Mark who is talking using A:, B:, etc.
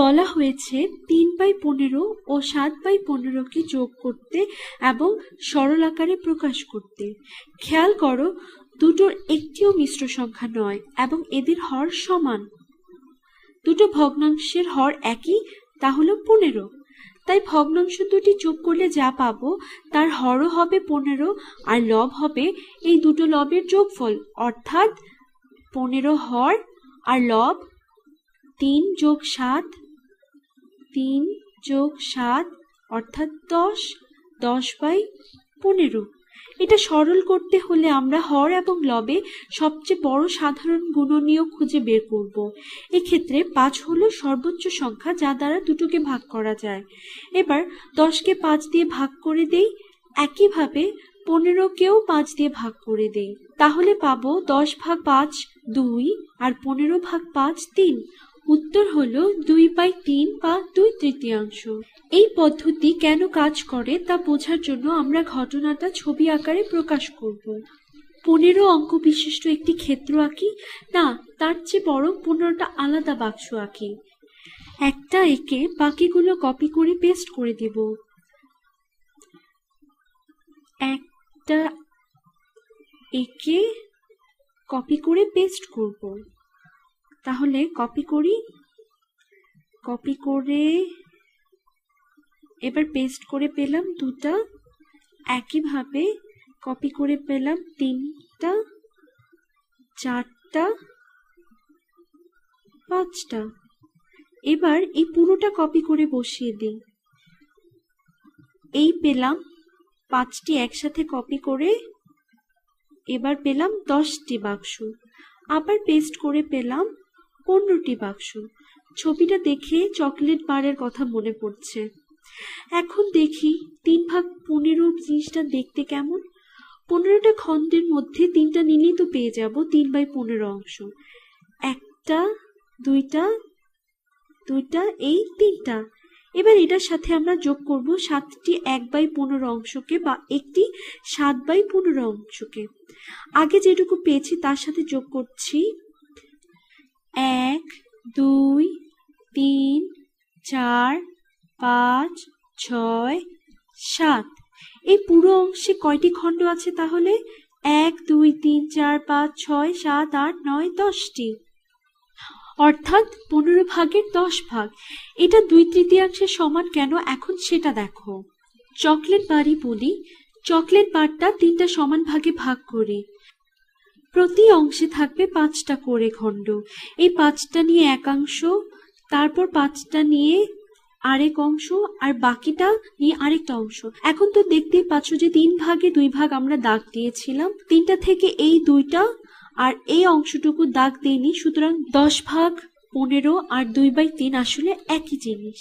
A: বলা হয়েছে 3/15 ও 7/15কে যোগ করতে এবং সরল আকারে প্রকাশ করতে। খেয়াল করো, দুটোর একটিও মিশ্র সংখ্যা নয় এবং এদের হর সমান। দুটো ভগ্নাংশের হর একই, তা হলো 15। তাই ভগ্নাংশ দুটি যোগ করলে যা পাবো তার হরও হবে 15 আর লব হবে এই দুটো লবের যোগফল, অর্থাৎ 15 হর আর লব 3 যোগ 7 অর্থাৎ 10, 10/15। এটা সরল করতে হলে আমরা হর এবং লবে সবচেয়ে বড় সাধারণ গুণনীয়ক খুঁজে বের করব। এক্ষেত্রে 5 হলো সর্বোচ্চ সংখ্যা যা দ্বারা দুটোকে ভাগ করা যায়। এবার 10কে 5 দিয়ে ভাগ করে দেই, একইভাবে 15কেও 5 দিয়ে ভাগ করে দেই। তাহলে পাবো 10/5 2 আর 15/5 3। উত্তর হলো 2/3 বা 2/3। এই পদ্ধতি কেন কাজ করে তা বোঝার জন্য আমরা ঘটনাটা ছবি আকারে প্রকাশ করব। 15 অঙ্ক বিশিষ্ট একটি ক্ষেত্র আঁকি, না তার চেয়ে বরং 15টা আলাদা বাক্স আঁকি। একটা এঁকে বাকিগুলো কপি করে পেস্ট করে দেব। একটা এঁকে কপি করে পেস্ট করব। তাহলে কপি করি, কপি করে এবার পেস্ট করে পেলাম 2টা, একইভাবে কপি করে পেলাম 3টা, 4টা, 5টা। এবার এই পুরোটা কপি করে বসিয়ে দিই। এই পেলাম 5টি একসাথে কপি করে, এবার পেলাম 10টি বাক্স। আবার পেস্ট করে পেলাম 15টি বাক্স। ছবিটা দেখে চকলেট বারের কথা মনে পড়ছে। এখন দেখি 3/15 জিনিসটা দেখতে কেমন। 15টা খণ্ডের মধ্যে 3টা নিলেই তো পেয়ে যাব 3/15 অংশ। একটা, দুইটা, এই 3টা। এবার এটার সাথে আমরা যোগ করব 7টি 1/15 অংশকে বা একটি 7/15 অংশকে। আগে যেটুকু পেয়েছি তার সাথে যোগ করছি 1 2 3 4 5 6 7। এই পুরো অংশে কয়টি খণ্ড আছে তাহলে? 1 2 3 4 5 6 7 8 9 10টি, অর্থাৎ 15 ভাগের 10 ভাগ। এটা 2/3 সমান কেন, এখন সেটা দেখো। চকলেট বারই বলি, চকলেট বারটা 3টা সমান ভাগে ভাগ করি। প্রতি অংশে থাকবে 5টা করে খণ্ড। এই 5টা নিয়ে একাংশ, তারপর 5টা নিয়ে আরেক অংশ, আর বাকিটা নিয়ে আরেকটা অংশ। এখন তো দেখতেই পাচ্ছ যে 3 ভাগে 2 ভাগ আমরা দাগ দিয়েছিলাম। 3টা থেকে এই 2টা আর এই অংশটুকু দাগ দিইনি, সুতরাং 10/15 আর 2/3 আসলে একই জিনিস।